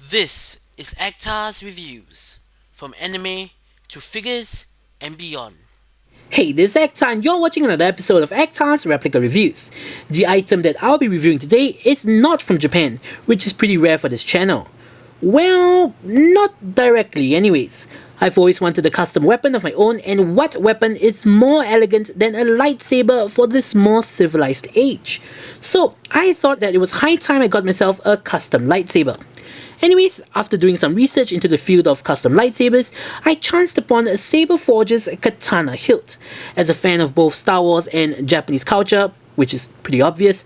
This is Actar's Reviews, from anime to figures and beyond. Hey, this is Actar and you're watching another episode of Actar's Replica Reviews. The item that I'll be reviewing today is not from Japan, which is pretty rare for this channel. Well, not directly anyways. I've always wanted a custom weapon of my own, and what weapon is more elegant than a lightsaber for this more civilized age? So I thought that it was high time I got myself a custom lightsaber. Anyways, after doing some research into the field of custom lightsabers, I chanced upon Saberforge's Katana Hilt. As a fan of both Star Wars and Japanese culture, which is pretty obvious,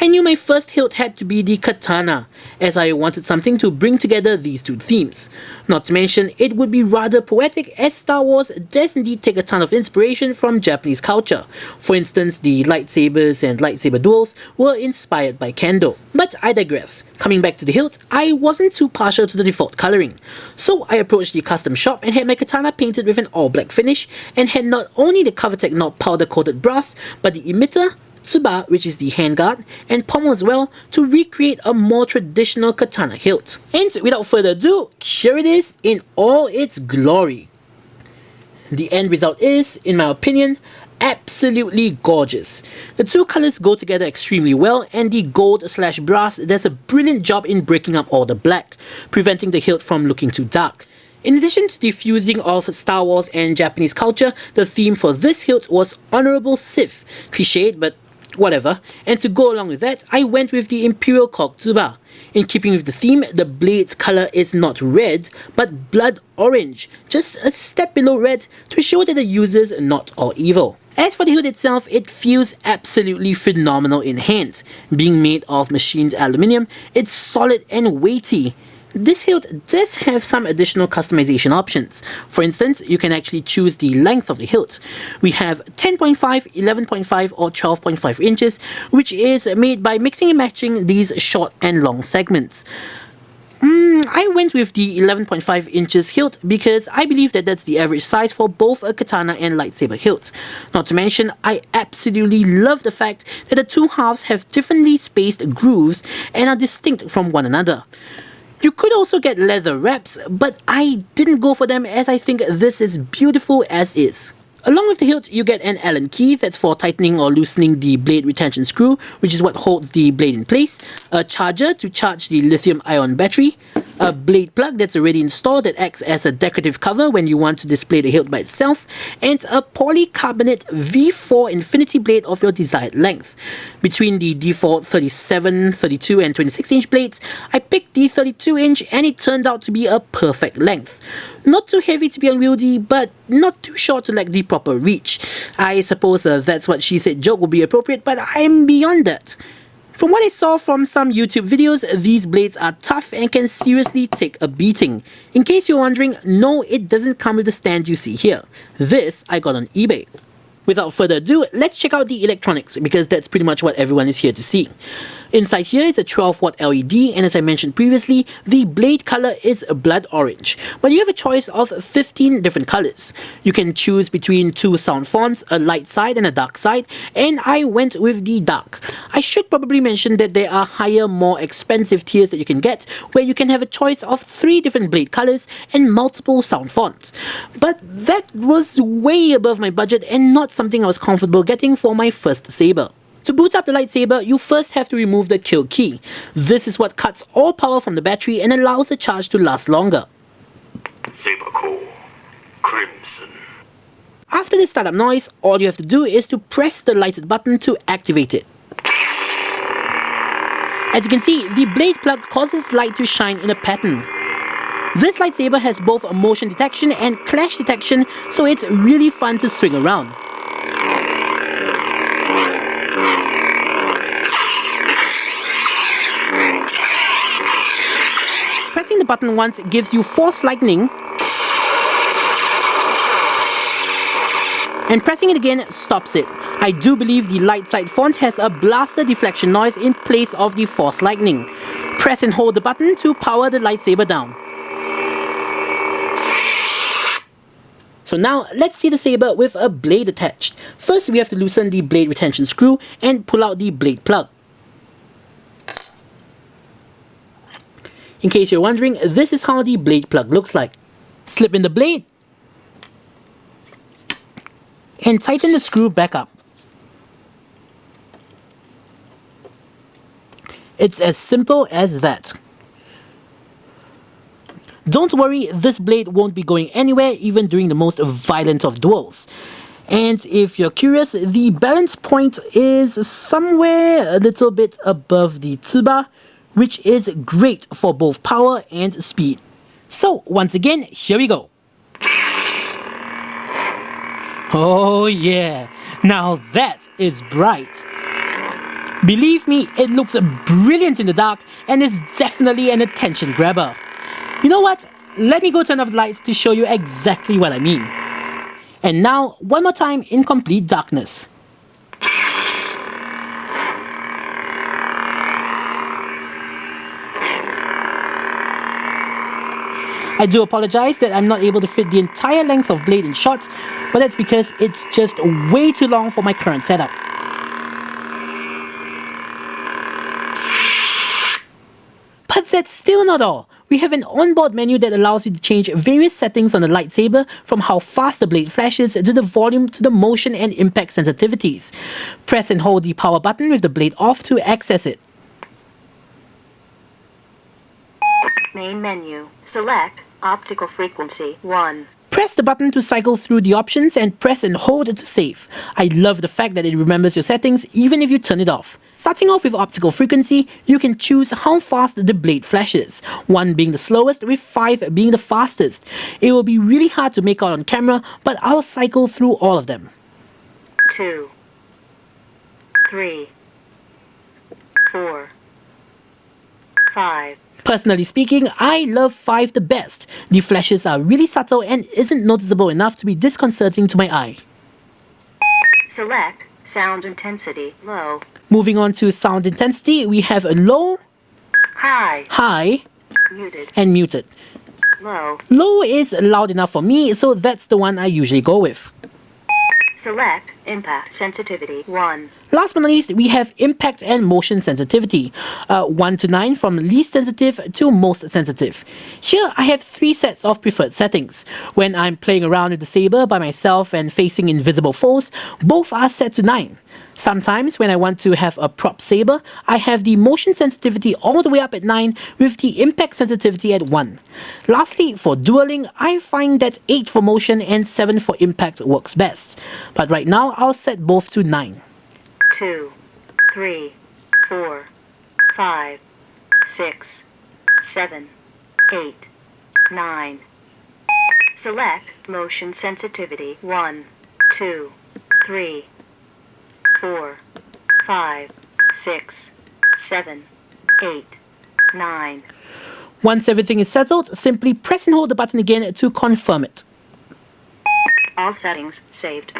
I knew my first hilt had to be the katana, as I wanted something to bring together these two themes. Not to mention, it would be rather poetic, as Star Wars does indeed take a ton of inspiration from Japanese culture. For instance, the lightsabers and lightsaber duels were inspired by kendo. But I digress. Coming back to the hilt, I wasn't too partial to the default colouring. So I approached the custom shop and had my katana painted with an all-black finish, and had not only the CoverTech knob powder-coated brass, but the emitter, tsuba, which is the handguard, and pommel as well, to recreate a more traditional katana hilt. And without further ado, here it is in all its glory. The end result is, in my opinion, absolutely gorgeous. The two colours go together extremely well, and the gold/brass does a brilliant job in breaking up all the black, preventing the hilt from looking too dark. In addition to the fusing of Star Wars and Japanese culture, the theme for this hilt was Honourable Sith, cliched but whatever, and to go along with that, I went with the Imperial Cork Tsuba. In keeping with the theme, the blade's colour is not red, but blood orange, just a step below red to show that the user's not all evil. As for the hood itself, it feels absolutely phenomenal in hand. Being made of machined aluminium, it's solid and weighty. This hilt does have some additional customization options. For instance, you can actually choose the length of the hilt. We have 10.5, 11.5 or 12.5 inches, which is made by mixing and matching these short and long segments. I went with the 11.5 inches hilt because I believe that that's the average size for both a katana and lightsaber hilt. Not to mention, I absolutely love the fact that the two halves have differently spaced grooves and are distinct from one another. You could also get leather wraps, but I didn't go for them as I think this is beautiful as is. Along with the hilt, you get an Allen key that's for tightening or loosening the blade retention screw, which is what holds the blade in place, a charger to charge the lithium-ion battery, a blade plug that's already installed that acts as a decorative cover when you want to display the hilt by itself, and a polycarbonate V4 infinity blade of your desired length. Between the default 37, 32 and 26 inch blades, I picked the 32 inch and it turned out to be a perfect length. Not too heavy to be unwieldy, but not too short to lack the proper reach. I suppose that's what she said joke would be appropriate, but I'm beyond that. From what I saw from some YouTube videos, these blades are tough and can seriously take a beating. In case you're wondering, no, it doesn't come with the stand you see here. This I got on eBay. Without further ado, let's check out the electronics, because that's pretty much what everyone is here to see. Inside here is a 12-watt LED, and as I mentioned previously, the blade color is blood orange. But you have a choice of 15 different colors. You can choose between two sound fonts, a light side and a dark side, and I went with the dark. I should probably mention that there are higher, more expensive tiers that you can get, where you can have a choice of 3 different blade colors and multiple sound fonts. But that was way above my budget and not something I was comfortable getting for my first saber. To boot up the lightsaber, you first have to remove the kill key. This is what cuts all power from the battery and allows the charge to last longer. Saber core, crimson. After the startup noise, all you have to do is to press the lighted button to activate it. As you can see, the blade plug causes light to shine in a pattern. This lightsaber has both motion detection and clash detection, so it's really fun to swing around. Pressing the button once gives you force lightning, and pressing it again stops it. I do believe the light side font has a blaster deflection noise in place of the force lightning. Press and hold the button to power the lightsaber down. So now let's see the saber with a blade attached. First we have to loosen the blade retention screw and pull out the blade plug. In case you're wondering, this is how the blade plug looks like. Slip in the blade and tighten the screw back up. It's as simple as that. Don't worry, this blade won't be going anywhere even during the most violent of duels. And if you're curious, the balance point is somewhere a little bit above the tsuba, which is great for both power and speed. So once again, here we go. Oh yeah, now that is bright. Believe me, it looks brilliant in the dark and is definitely an attention grabber. You know what? Let me go turn off the lights to show you exactly what I mean. And now, one more time in complete darkness. I do apologize that I'm not able to fit the entire length of blade in shots, but that's because it's just way too long for my current setup. But that's still not all. We have an onboard menu that allows you to change various settings on the lightsaber, from how fast the blade flashes to the volume to the motion and impact sensitivities. Press and hold the power button with the blade off to access it. Main menu. Select optical frequency 1. Press the button to cycle through the options and press and hold to save. I love the fact that it remembers your settings even if you turn it off. Starting off with optical frequency, you can choose how fast the blade flashes, 1 being the slowest with 5 being the fastest. It will be really hard to make out on camera, but I'll cycle through all of them. 2, 3, 4, 5. Personally speaking, I love 5 the best. The flashes are really subtle and isn't noticeable enough to be disconcerting to my eye. Select sound intensity low. Moving on to sound intensity, we have a low, High. high, Muted. and muted. Low. Low is loud enough for me, so that's the one I usually go with. Select impact sensitivity 1. Last but not least, we have impact and motion sensitivity, 1 to 9 from least sensitive to most sensitive. Here I have 3 sets of preferred settings. When I'm playing around with the saber by myself and facing invisible foes, both are set to 9. Sometimes when I want to have a prop saber, I have the motion sensitivity all the way up at 9 with the impact sensitivity at 1. Lastly, for dueling, I find that 8 for motion and 7 for impact works best. But right now, I'll set both to 9. 2, 3, 4, 5, 6, 7, 8, 9. Select motion sensitivity 1, 2, 3, 4, 5, 6, 7, 8, 9. Once everything is settled, simply press and hold the button again to confirm it. All settings saved.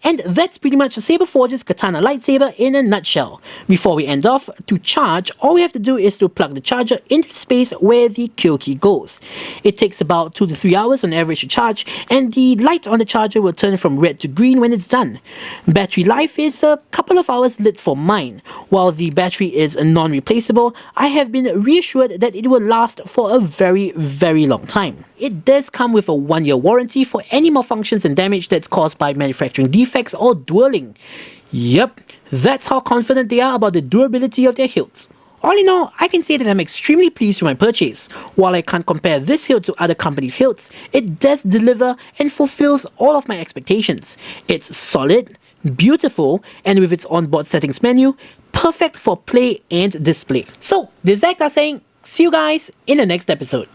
And that's pretty much Saberforge's Katana lightsaber in a nutshell. Before we end off, to charge, all we have to do is to plug the charger into the space where the kill key goes. It takes about 2 to 3 hours on average to charge, and the light on the charger will turn from red to green when it's done. Battery life is a couple of hours lit for mine. While the battery is non-replaceable, I have been reassured that it will last for a very, very long time. It does come with a 1-year warranty for any malfunctions and damage that's caused by manufacturing defects or dueling. Yep, that's how confident they are about the durability of their hilts. All in all, I can say that I'm extremely pleased with my purchase. While I can't compare this hilt to other companies' hilts, it does deliver and fulfills all of my expectations. It's solid, beautiful, and with its onboard settings menu, perfect for play and display. So, this is Acta saying, see you guys in the next episode.